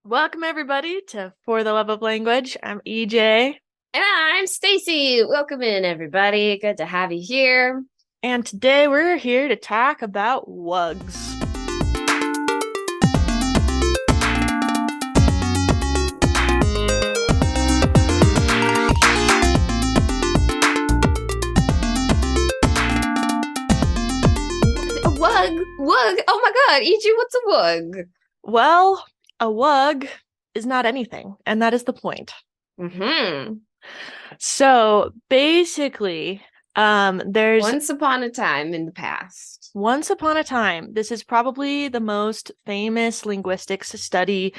Welcome everybody to For the Love of Language. I'm EJ, And I'm Stacy. Welcome in, everybody. Good to have you here. and today we're here to talk about wugs. A wug, wug. Oh my God, EJ, what's a wug? Well, a wug is not anything, and that is the point. Hmm. So basically, there's Once upon a time in the past. once upon a time, this is probably the most famous linguistics study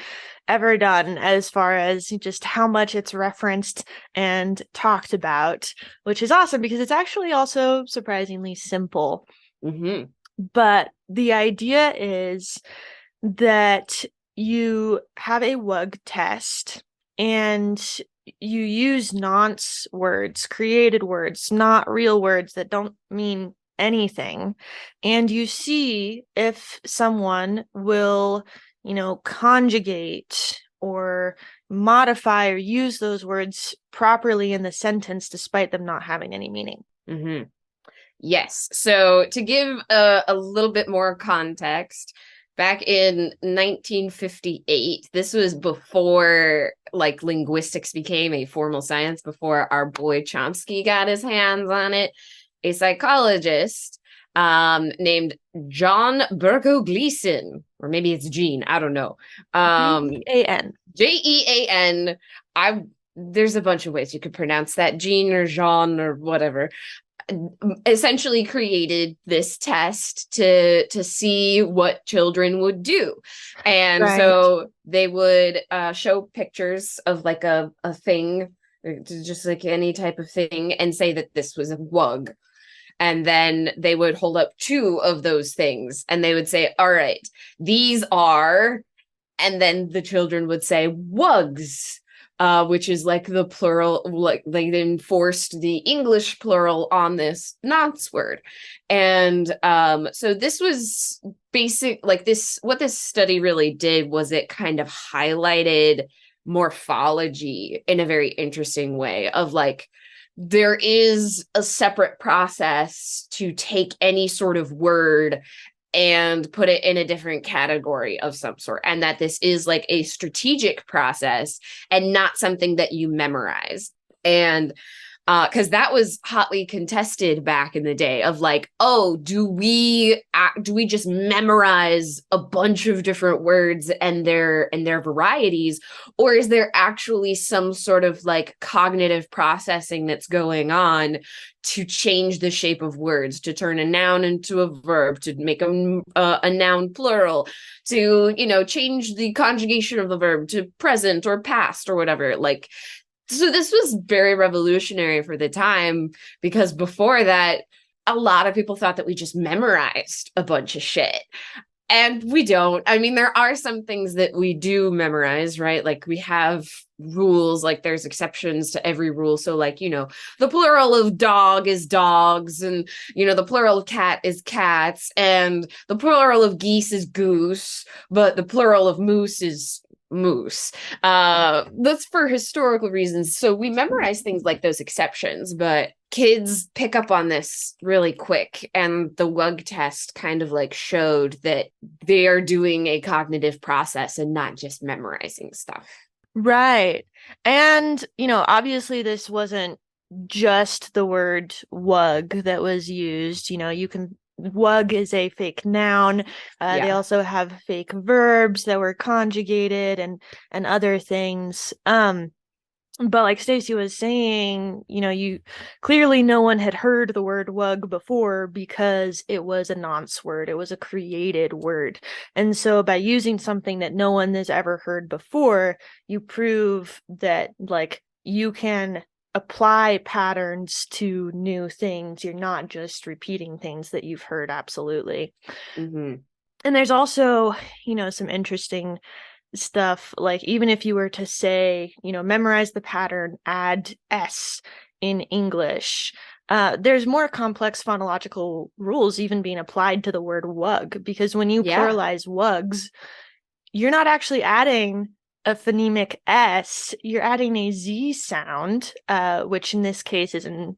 ever done as far as just how much it's referenced and talked about, which is awesome because it's actually also surprisingly simple. Hmm. But the idea is that you have a Wug test and you use nonce words, created words, not real words that don't mean anything. And you see if someone will, conjugate or modify or use those words properly in the sentence despite them not having any meaning. Hmm. Yes. So to give a little bit more context, back in 1958, this was before like linguistics became a formal science, before our boy Chomsky got his hands on it. A psychologist named John Burko Gleason, or maybe it's Gene, I don't know. Jean. Jean. I There's a bunch of ways you could pronounce that, Gene or Jean or whatever. Essentially created this test to see what children would do. And Right. so they would show pictures of like a thing, just like any type of thing, and say that this was a wug. And then they would hold up two of those things and they would say, all right, these are, and then the children would say wugs, which is like the plural, like they enforced the English plural on this nonce word. And so this was basic, like this, what this study really did was it kind of highlighted morphology in a very interesting way of like, there is a separate process to take any sort of word and put it in a different category of some sort, and that this is like a strategic process and not something that you memorize. And because that was hotly contested back in the day of like, oh, do we just memorize a bunch of different words and their varieties, or is there actually some sort of like cognitive processing that's going on to change the shape of words, to turn a noun into a verb, to make a noun plural, to change the conjugation of the verb to present or past or whatever, like. So this was very revolutionary for the time, because before that, a lot of people thought that we just memorized a bunch of shit. And we don't. I mean, there are some things that we do memorize, right? Like we have rules, like there's exceptions to every rule. So like, the plural of dog is dogs, and the plural of cat is cats, and the plural of geese is goose, but the plural of moose is moose. That's for historical reasons. So we memorize things like those exceptions, but kids pick up on this really quick. And the Wug test kind of like showed that they are doing a cognitive process and not just memorizing stuff. Right. And, obviously this wasn't just the word wug that was used. Wug is a fake noun. They Yeah. also have fake verbs that were conjugated and other things. But like Stacey was saying, you clearly no one had heard the word wug before because it was a nonce word. It was a created word. And so by using something that no one has ever heard before, you prove that like you can apply patterns to new things. You're not just repeating things that you've heard. Absolutely. Mm-hmm. And there's also, some interesting stuff, like even if you were to say, memorize the pattern, add s in English, there's more complex phonological rules even being applied to the word wug, because when you Yeah. pluralize wugs, you're not actually adding a phonemic S, you're adding a Z sound, which in this case is an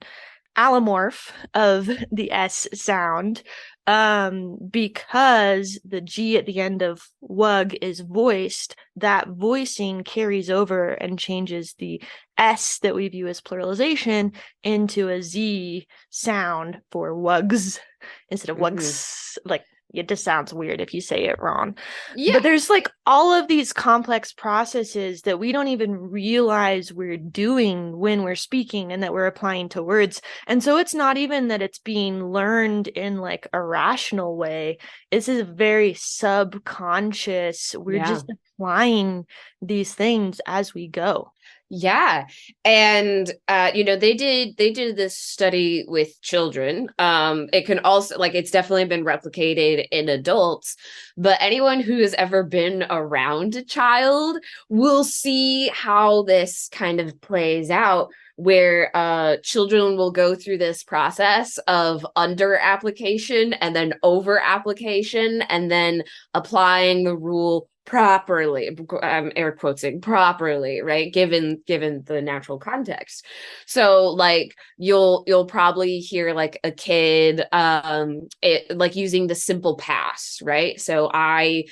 allomorph of the S sound, because the G at the end of wug is voiced, that voicing carries over and changes the S that we view as pluralization into a Z sound for wugs instead of Mhm. wugs. Like, it just sounds weird if you say it wrong. Yeah. But there's like all of these complex processes that we don't even realize we're doing when we're speaking and that we're applying to words. And so it's not even that it's being learned in like a rational way. This is very subconscious. We're Yeah. just applying these things as we go. Yeah. And they did this study with children. It can also, like, it's definitely been replicated in adults, but anyone who has ever been around a child will see how this kind of plays out, where children will go through this process of under application and then over application and then applying the rule properly. I'm air quoting properly, right, given the natural context. So like you'll probably hear like a kid like using the simple past, right? So I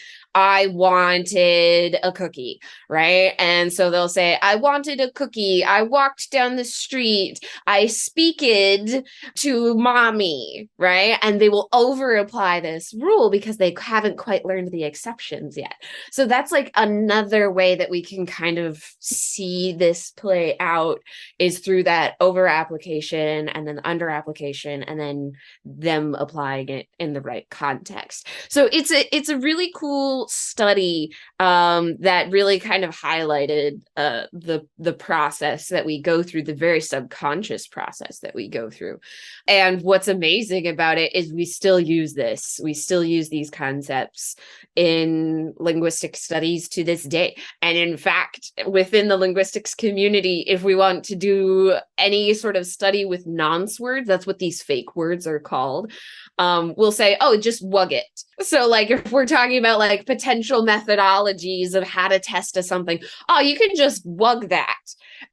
wanted a cookie, right? And so they'll say, I wanted a cookie. I walked down the street. I speaked to mommy, right? And they will over apply this rule because they haven't quite learned the exceptions yet. So that's like another way that we can kind of see this play out, is through that over application and then under application and then them applying it in the right context. So it's a really cool study that really kind of highlighted the process that we go through, the very subconscious process that we go through. And what's amazing about it is we still use this. We still use these concepts in linguistic studies to this day. And in fact, within the linguistics community, if we want to do any sort of study with nonce words, that's what these fake words are called, we'll say, oh, just wug it. So like if we're talking about like potential methodologies of how to test a something, oh, you can just wug that.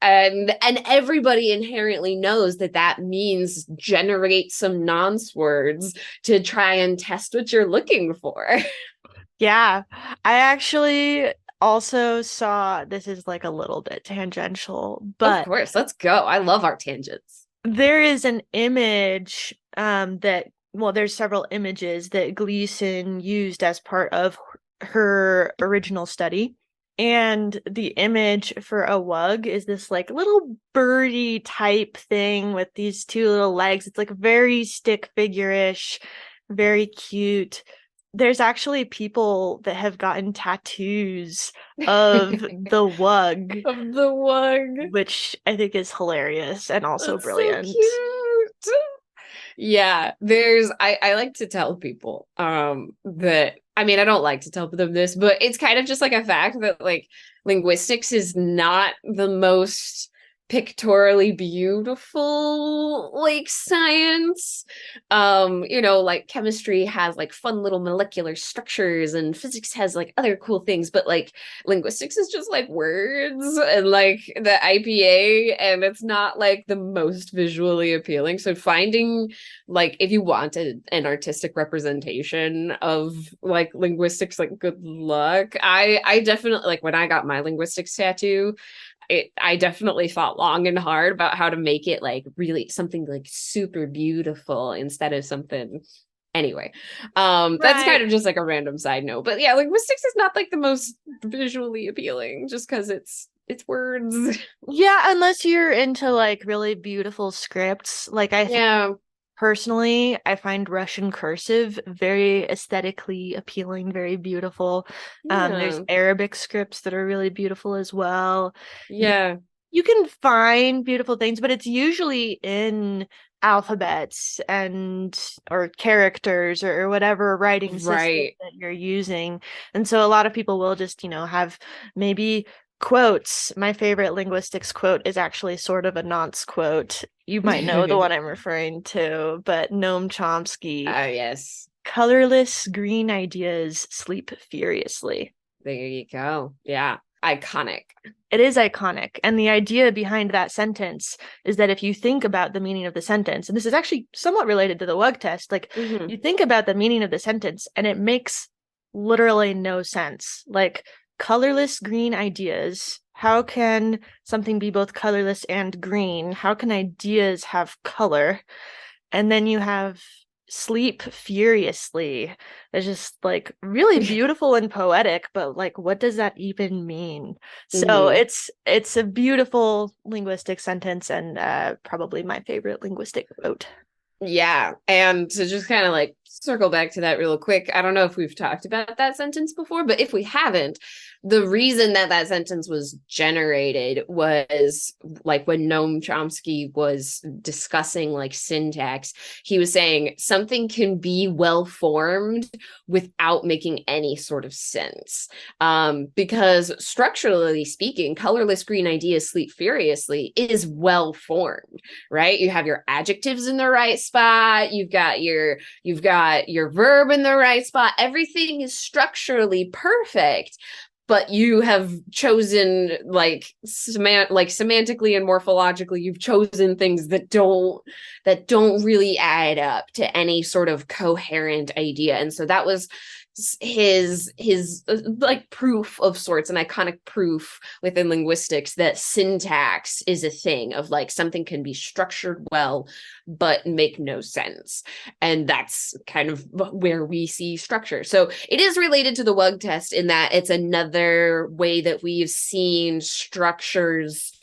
And everybody inherently knows that that means generate some nonce words to try and test what you're looking for. Yeah, I actually also saw, this is like a little bit tangential, Of but course, let's go. I love our tangents. there is an image that, well, there's several images that Gleason used as part of her original study. And the image for a wug is this like little birdie type thing with these two little legs. It's like very stick figure-ish, very cute. There's actually people that have gotten tattoos of the wug, Of the wug. which I think is hilarious and also That's so brilliant. cute. Yeah, I like to tell people that, I mean, I don't like to tell them this, but it's kind of just like a fact that like linguistics is not the most pictorially beautiful like science. Like chemistry has like fun little molecular structures and physics has like other cool things, but like linguistics is just like words and like the IPA, and it's not like the most visually appealing. So finding, like, if you wanted an artistic representation of like linguistics, like, good luck. I definitely, like, when I got my linguistics tattoo, I definitely thought long and hard about how to make it like really something like super beautiful instead of something. Anyway, that's kind Right. of just like a random side note. But yeah, linguistics is not like the most visually appealing just because it's words. Yeah, unless you're into like really beautiful scripts. Like I think Yeah. personally, I find Russian cursive very aesthetically appealing, very beautiful. There's Yeah. Arabic scripts that are really beautiful as well. You Yeah. you can find beautiful things, but it's usually in alphabets and or characters or whatever writing system Right. that you're using. And so a lot of people will just, have maybe quotes. My favorite linguistics quote is actually sort of a nonce quote. You might know the one I'm referring to, but Noam Chomsky, Oh, yes. colorless green ideas sleep furiously. There you go. Yeah. iconic. It is iconic. And the idea behind that sentence is that if you think about the meaning of the sentence, and this is actually somewhat related to the Wug test, like Mm-hmm. you think about the meaning of the sentence and it makes literally no sense. Like colorless green ideas. How can something be both colorless and green? How can ideas have color? And then you have sleep furiously. It's just like really beautiful and poetic, but like what does that even mean? So Mm-hmm. it's a beautiful linguistic sentence and probably my favorite linguistic quote. Yeah. And to just kind of like circle back to that real quick, I don't know if we've talked about that sentence before, but if we haven't, the reason that that sentence was generated was like when Noam Chomsky was discussing like syntax, he was saying something can be well formed without making any sort of sense. Because structurally speaking, colorless green ideas sleep furiously is well formed, right? You have your adjectives in the right spot, you've got your verb in the right spot. Everything is structurally perfect, but you have chosen like semantically and morphologically, you've chosen things that don't really add up to any sort of coherent idea. And so that was his like proof of sorts, an iconic proof within linguistics that syntax is a thing of like something can be structured well but make no sense. And that's kind of where we see structure. So it is related to the Wug test in that it's another way that we've seen structures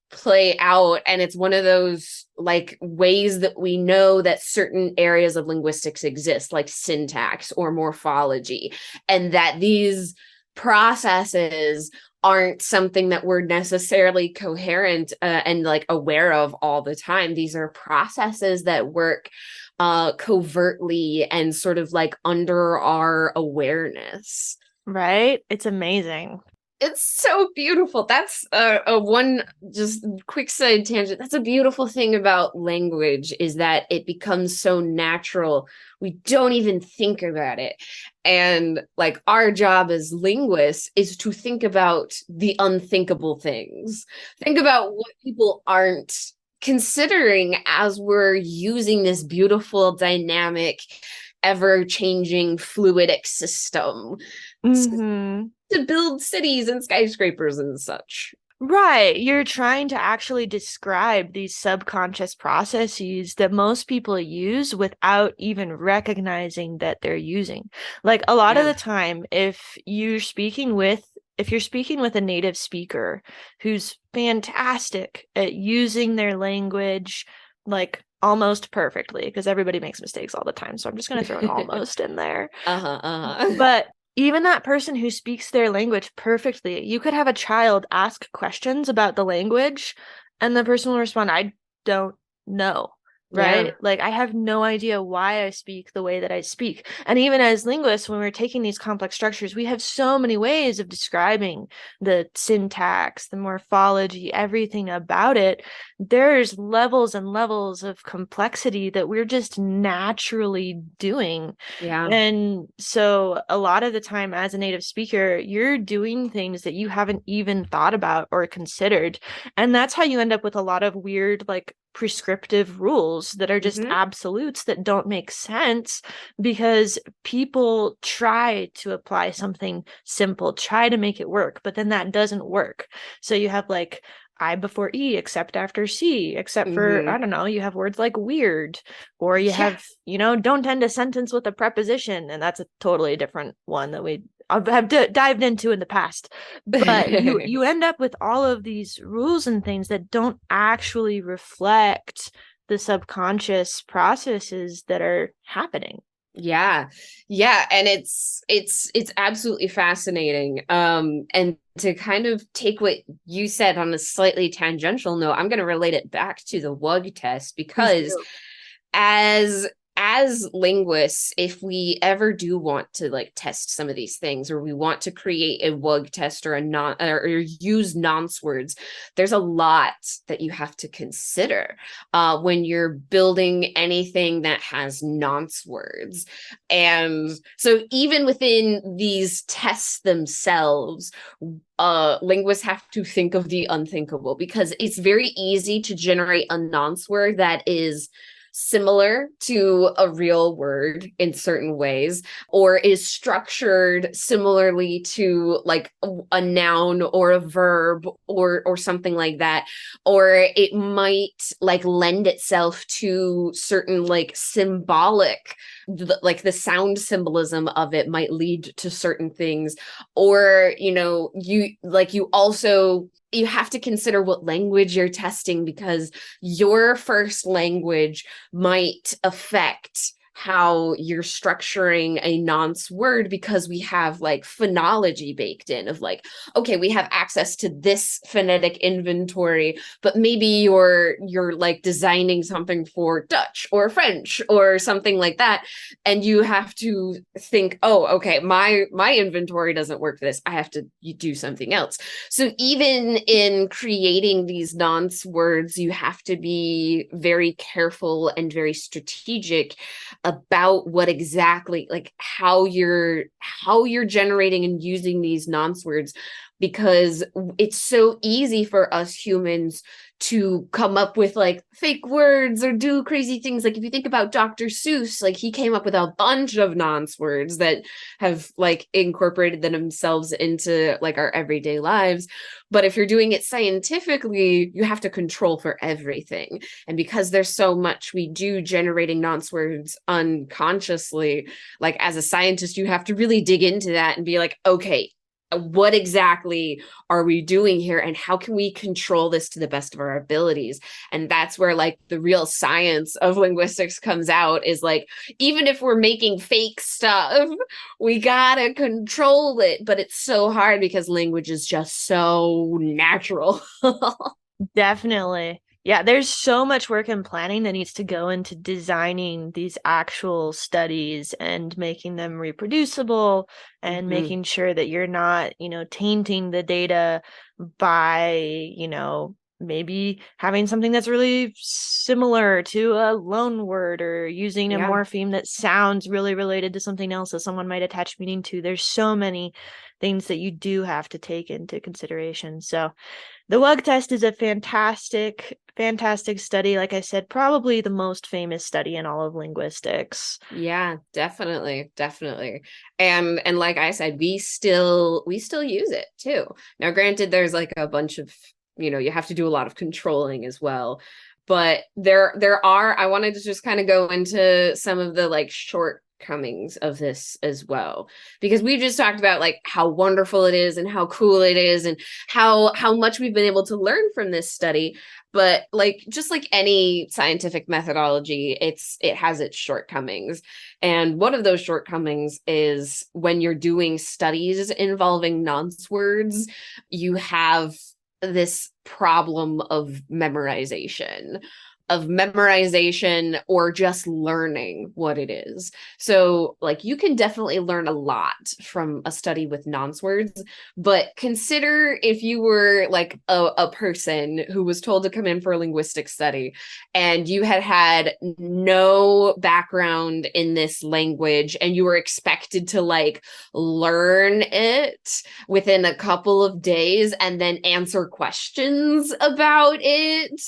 play out, and it's one of those like ways that we know that certain areas of linguistics exist, like syntax or morphology, and that these processes aren't something that we're necessarily coherent and like aware of all the time. These are processes that work covertly and sort of like under our awareness. Right? It's amazing. It's so beautiful. That's a one just quick side tangent. That's a beautiful thing about language is that it becomes so natural. We don't even think about it. And like our job as linguists is to think about the unthinkable things. Think about what people aren't considering as we're using this beautiful, dynamic, ever-changing, fluidic system Mm-hmm. to build cities and skyscrapers and such. Right. You're trying to actually describe these subconscious processes that most people use without even recognizing that they're using. Like a lot of Yeah. the time, if you're speaking with a native speaker who's fantastic at using their language like almost perfectly, because everybody makes mistakes all the time, so I'm just going to throw an almost in there. Uh-huh, uh-huh. But even that person who speaks their language perfectly, you could have a child ask questions about the language, and the person will respond, I don't know. Yeah. Right? Like, I have no idea why I speak the way that I speak. And even as linguists, when we're taking these complex structures, we have so many ways of describing the syntax, the morphology, everything about it. There's levels and levels of complexity that we're just naturally doing. Yeah. And so a lot of the time as a native speaker, you're doing things that you haven't even thought about or considered. And that's how you end up with a lot of weird, like prescriptive rules that are just Mm-hmm. absolutes that don't make sense because people try to apply something simple, try to make it work, but then that doesn't work. So you have like I before E, except after C, except for, I Mm-hmm. don't know, you have words like weird, or you Yeah. have, don't end a sentence with a preposition. And that's a totally different one that we have dived into in the past. But you end up with all of these rules and things that don't actually reflect the subconscious processes that are happening. Yeah. Yeah, and it's absolutely fascinating. And to kind of take what you said on a slightly tangential note, I'm going to relate it back to the Wug test Please because do. as as linguists, if we ever do want to like test some of these things, or we want to create a Wug test or a non or use nonce words, there's a lot that you have to consider when you're building anything that has nonce words. And so even within these tests themselves, linguists have to think of the unthinkable, because it's very easy to generate a nonce word that is similar to a real word in certain ways, or is structured similarly to like a noun or a verb or something like that, or it might like lend itself to certain like symbolic, like the sound symbolism of it might lead to certain things. Or you also you have to consider what language you're testing, because your first language might affect how you're structuring a nonce word, because we have like phonology baked in of like, okay, we have access to this phonetic inventory, but maybe you're like designing something for Dutch or French or something like that, and you have to think, oh, okay, my inventory doesn't work for this, I have to do something else. So even in creating these nonce words, you have to be very careful and very strategic about what exactly, like how you're generating and using these nonce words, because it's so easy for us humans to come up with like fake words or do crazy things. Like if you think about Dr. Seuss, like he came up with a bunch of nonce words that have like incorporated themselves into like our everyday lives. But if you're doing it scientifically, you have to control for everything. And because there's so much we do generating nonce words unconsciously, like as a scientist, you have to really dig into that and be like, okay, what exactly are we doing here, and how can we control this to the best of our abilities? And that's where like the real science of linguistics comes out, is like, even if we're making fake stuff, we gotta control it. But it's so hard because language is just so natural. Definitely. Yeah, there's so much work and planning that needs to go into designing these actual studies and making them reproducible and Mm-hmm. making sure that you're not, tainting the data by, maybe having something that's really similar to a loan word, or using a Yeah. morpheme that sounds really related to something else that someone might attach meaning to. There's so many things that you do have to take into consideration. So, the Wug test is a fantastic, fantastic study. Like I said, probably the most famous study in all of linguistics. Yeah, definitely, definitely. And like I said, we still use it too. Now, granted, there's like a bunch of, you have to do a lot of controlling as well. But there are, I wanted to just kind of go into some of the like shortcomings of this as well, because we've just talked about like how wonderful it is and how cool it is and how much we've been able to learn from this study. But like just like any scientific methodology, it has its shortcomings. And one of those shortcomings is when you're doing studies involving nonce words, you have this problem of memorization or just learning what it is. So like you can definitely learn a lot from a study with nonce words, but consider if you were like a person who was told to come in for a linguistic study, and you had no background in this language, and you were expected to like learn it within a couple of days and then answer questions about it,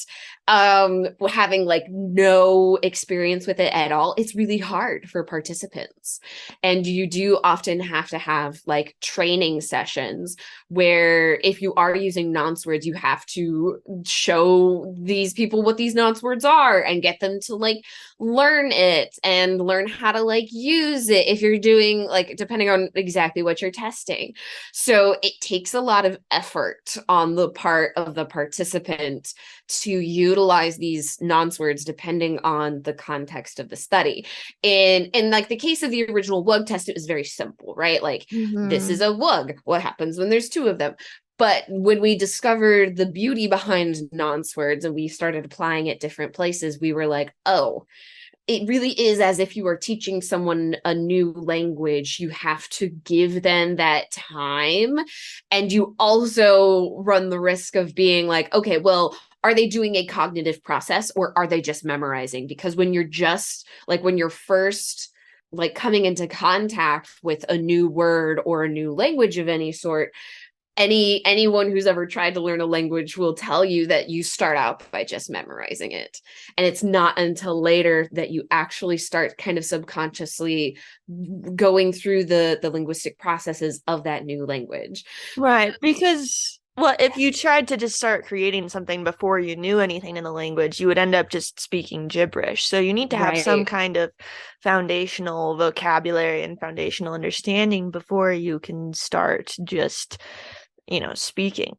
having like no experience with it at all. It's really hard for participants. And you do often have to have like training sessions where if you are using nonce words, you have to show these people what these nonce words are and get them to like learn it and learn how to like use it if you're doing like, depending on exactly what you're testing. So it takes a lot of effort on the part of the participant to utilize these nonce words depending on the context of the study. In like the case of the original Wug test, it was very simple, right? Like, this is Mm-hmm. a Wug. What happens when there's two of them? But when we discovered the beauty behind nonce words and we started applying it different places, we were like, oh, it really is as if you are teaching someone a new language. You have to give them that time. And you also run the risk of being like, okay, well, are they doing a cognitive process or are they just memorizing? Because when you're just like, when you're first like coming into contact with a new word or a new language of any sort, anyone who's ever tried to learn a language will tell you that you start out by just memorizing it, and it's not until later that you actually start kind of subconsciously going through the linguistic processes of that new language. Right, because well, if you tried to just start creating something before you knew anything in the language, you would end up just speaking gibberish. So you need to have some Right. kind of foundational vocabulary and foundational understanding before you can start just, speaking.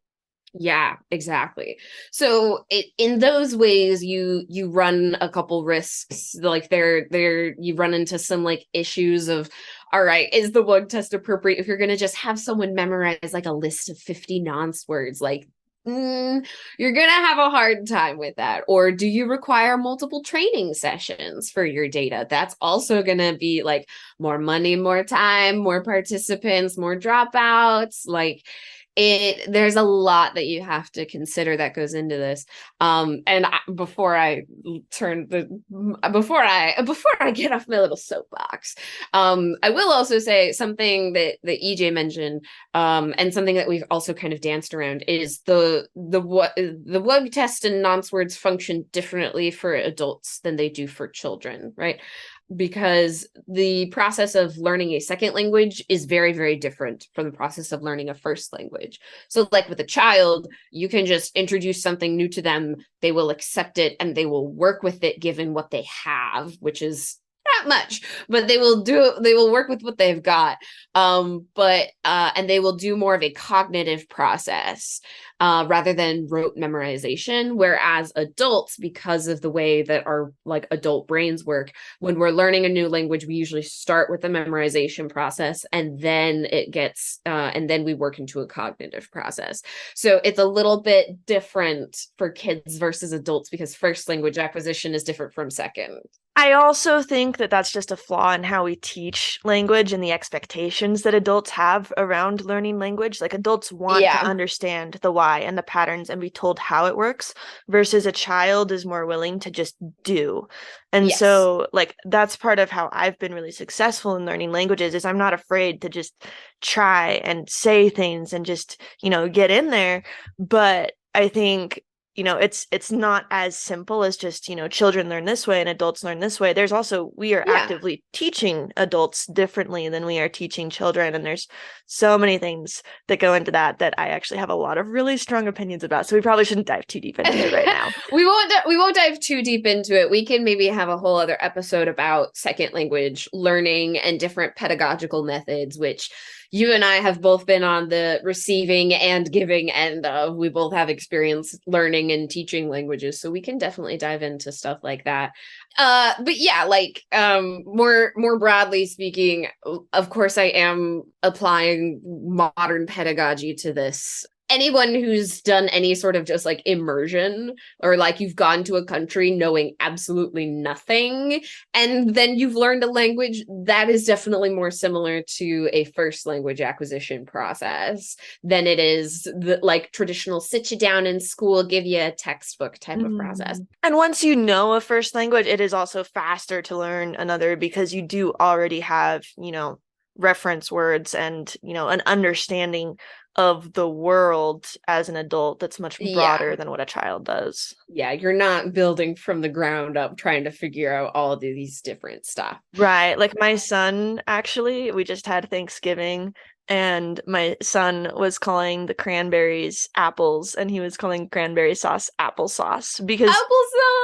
Yeah, exactly. So in those ways, you run a couple risks. Like there you run into some like issues of, all right, is the Wug test appropriate if you're going to just have someone memorize like a list of 50 nonce words? Like, you're going to have a hard time with that. Or do you require multiple training sessions for your data? That's also going to be like more money, more time, more participants, more dropouts. Like, there's a lot that you have to consider that goes into this. Before I get off my little soapbox, I will also say something that EJ mentioned, and something that we've also kind of danced around is the Wug test and nonce words function differently for adults than they do for children, right? Because the process of learning a second language is very, very different from the process of learning a first language. So, like with a child, you can just introduce something new to them, they will accept it and they will work with it given what they have, which is not much, but they will work with what they've got. But and they will do more of a cognitive process rather than rote memorization. Whereas adults, because of the way that our like adult brains work, when we're learning a new language, we usually start with the memorization process and then and then we work into a cognitive process. So it's a little bit different for kids versus adults because first language acquisition is different from second. I also think that that's just a flaw in how we teach language and the expectations that adults have around learning language. Like adults want to Yeah. understand the why and the patterns and be told how it works, versus a child is more willing to just do. And Yes. so, like, that's part of how I've been really successful in learning languages is I'm not afraid to just try and say things and just, get in there. But I think it's not as simple as just children learn this way and adults learn this way. There's also, we are Yeah. actively teaching adults differently than we are teaching children, and there's so many things that go into that I actually have a lot of really strong opinions about, so we probably shouldn't dive too deep into it right now. We won't dive too deep into it. We can maybe have a whole other episode about second language learning and different pedagogical methods, which you and I have both been on the receiving and giving end of. We both have experience learning and teaching languages, so we can definitely dive into stuff like that. But yeah, like more broadly speaking, of course I am applying modern pedagogy to this. Anyone who's done any sort of just like immersion, or like you've gone to a country knowing absolutely nothing and then you've learned a language, that is definitely more similar to a first language acquisition process than it is the like traditional sit you down in school, give you a textbook type of process. And once you know a first language, it is also faster to learn another because you do already have, reference words and, an understanding of the world as an adult that's much broader Yeah. than what a child does. Yeah, you're not building from the ground up trying to figure out all of these different stuff. Right. Like my son, actually, we just had Thanksgiving and my son was calling the cranberries apples and he was calling cranberry sauce applesauce because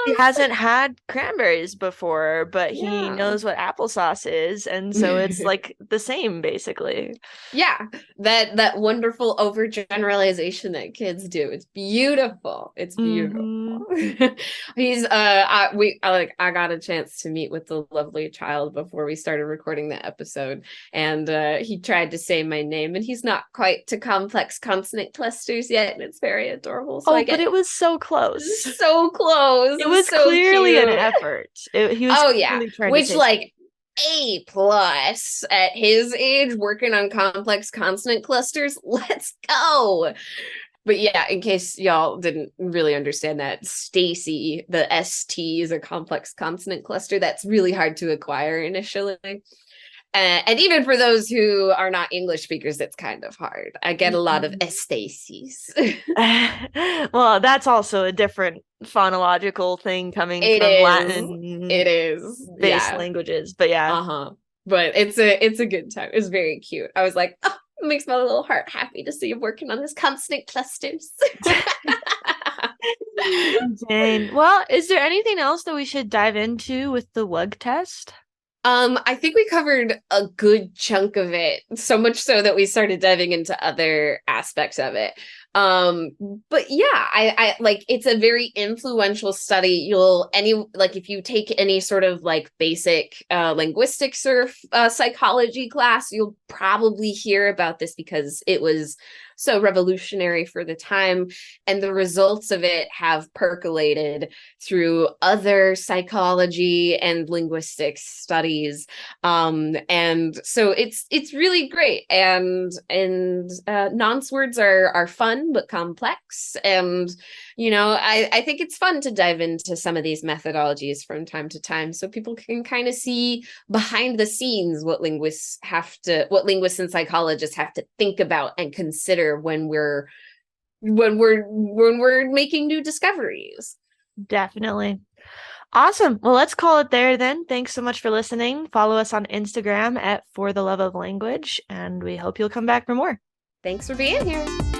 he Applesauce. hasn't had cranberries before, but he Yeah. knows what applesauce is. And so it's like the same, basically. Yeah, that wonderful overgeneralization that kids do. It's beautiful. It's beautiful. Mm-hmm. I got a chance to meet with the lovely child before we started recording the episode, and he tried to say my name, and he's not quite to complex consonant clusters yet, and it's very adorable. So Oh, I but get it was so close. so close. It was So clearly an cute. effort. He was Oh yeah, clearly trying to which say like A+ at his age, working on complex consonant clusters. Let's go. But yeah, in case y'all didn't really understand that, Stacy, the ST is a complex consonant cluster that's really hard to acquire initially. And even for those who are not English speakers, it's kind of hard. I get a lot of Stacy's. well, that's also a different phonological thing coming It from is. It Latin is. based Yeah. languages. But yeah. Uh-huh. But it's a good time. It's very cute. I was like, oh, it makes my little heart happy to see him working on his consonant clusters. Jane. Well, is there anything else that we should dive into with the Wug test? I think we covered a good chunk of it, so much so that we started diving into other aspects of it. Um, but yeah, I like it's a very influential study. If you take any sort of like basic linguistics or psychology class, you'll probably hear about this because it was so revolutionary for the time, and the results of it have percolated through other psychology and linguistics studies. And so it's really great. And nonce words are fun but complex. And I think it's fun to dive into some of these methodologies from time to time so people can kind of see behind the scenes what linguists and psychologists have to think about and consider when we're making new discoveries. Definitely. Awesome. Well, let's call it there then. Thanks so much for listening. Follow us on Instagram at For the Love of Language, and we hope you'll come back for more. Thanks for being here.